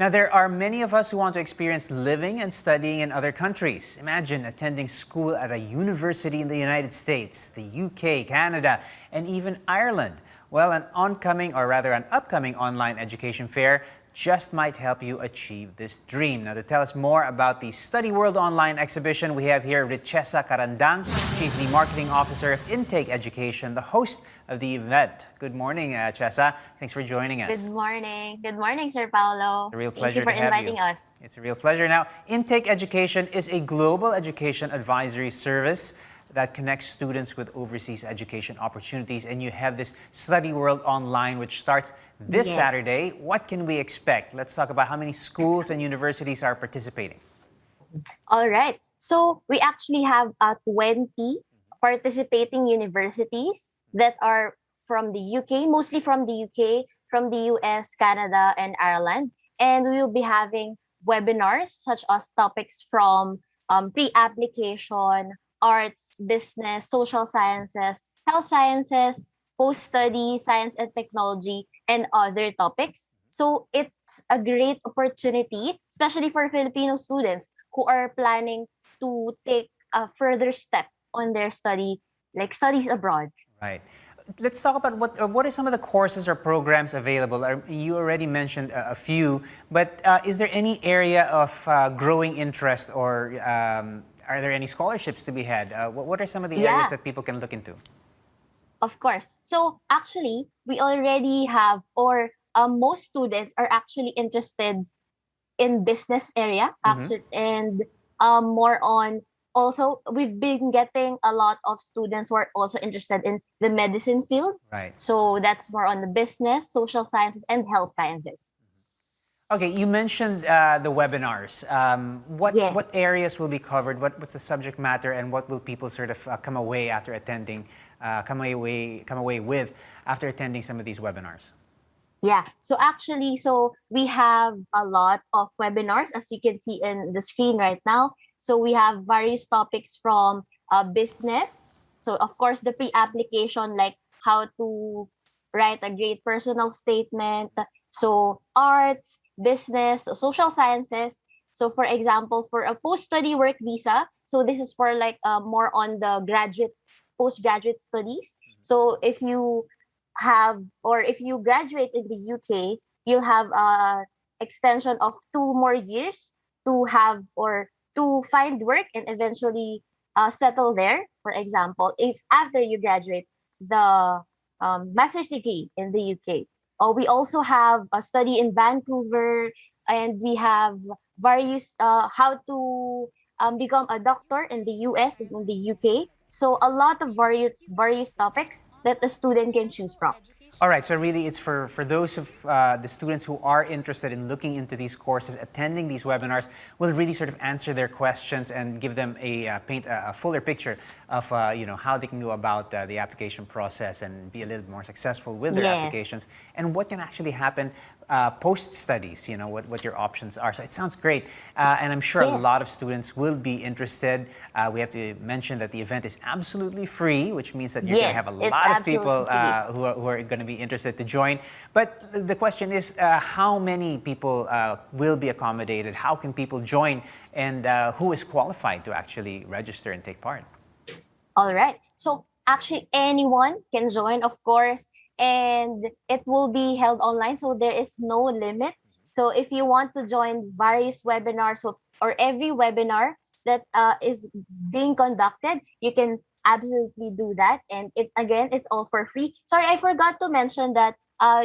Now, there are many of us who want to experience living and studying in other countries. Imagine attending school at a university in the United States, the UK, Canada, and even Ireland. Well, an upcoming online education fair just might help you achieve this dream. Now, to tell us more about the Study World Online exhibition, we have here Richessa Carandang. She's the Marketing Officer of Intake Education, the host of the event. Good morning, Chessa. Thanks for joining us. Good morning. Good morning, Sir Paolo. It's a real pleasure Thank you for inviting us. It's a real pleasure. Now, Intake Education is a global education advisory service that connects students with overseas education opportunities. And you have this Study World Online, which starts this Saturday. What can we expect? Let's talk about how many schools and universities are participating. All right. So we actually have 20 participating universities that are from the UK, mostly from the UK, from the US, Canada, and Ireland. And we will be having webinars such as topics from pre-application, arts, business, social sciences, health sciences, post-study, science and technology, and other topics. So it's a great opportunity, especially for Filipino students who are planning to take a further step on their study, like studies abroad. Right. Let's talk about what are some of the courses or programs available. You already mentioned a few, but is there any area of growing interest, or are there any scholarships to be had? What are some of the areas that people can look into? Of course. So actually, we already have, or most students are actually interested in business area, actually, and more on. Also, we've been getting a lot of students who are also interested in the medicine field. Right. So that's more on the business, social sciences, and health sciences. Okay, you mentioned the webinars. What areas will be covered? What's the subject matter, and what will people sort of come away after attending? Come away with after attending some of these webinars? Yeah. So actually, we have a lot of webinars, as you can see in the screen right now. So we have various topics from business. So of course, the pre-application, like how to write a great personal statement. So arts, business, social sciences. So for example, for a post-study work visa, so this is for like more on the postgraduate studies. So if you if you graduate in the UK, you'll have extension of 2 more years to have or to find work and eventually settle there. For example, if after you graduate the master's degree in the UK. We also have a study in Vancouver, and we have various how to become a doctor in the US and in the UK. So a lot of various topics that the student can choose from. All right, so really it's for those of the students who are interested in looking into these courses, attending these webinars will really sort of answer their questions and give them paint a fuller picture of how they can go about the application process and be a little more successful with their applications, and what can actually happen post-studies, what your options are. So it sounds great, and I'm sure a lot of students will be interested. We have to mention that the event is absolutely free, which means that you're going to have a lot of people who are going to be interested to join. But the question is, how many people will be accommodated? How can people join? And who is qualified to actually register and take part? All right. So actually anyone can join, of course, and it will be held online. So there is no limit. So if you want to join various webinars or every webinar that is being conducted, you can absolutely do that. And it's all for free. Sorry, I forgot to mention that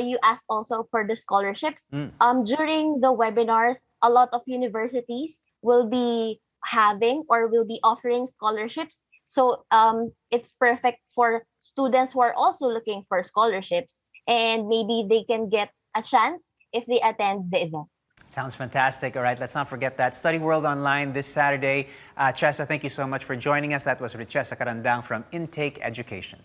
you asked also for the scholarships. During the webinars, a lot of universities will be having or will be offering scholarships. So it's perfect for students who are also looking for scholarships, and maybe they can get a chance if they attend the event. Sounds fantastic. All right, let's not forget that. Study World Online this Saturday. Chessa, thank you so much for joining us. That was Richessa Carandang from Intake Education.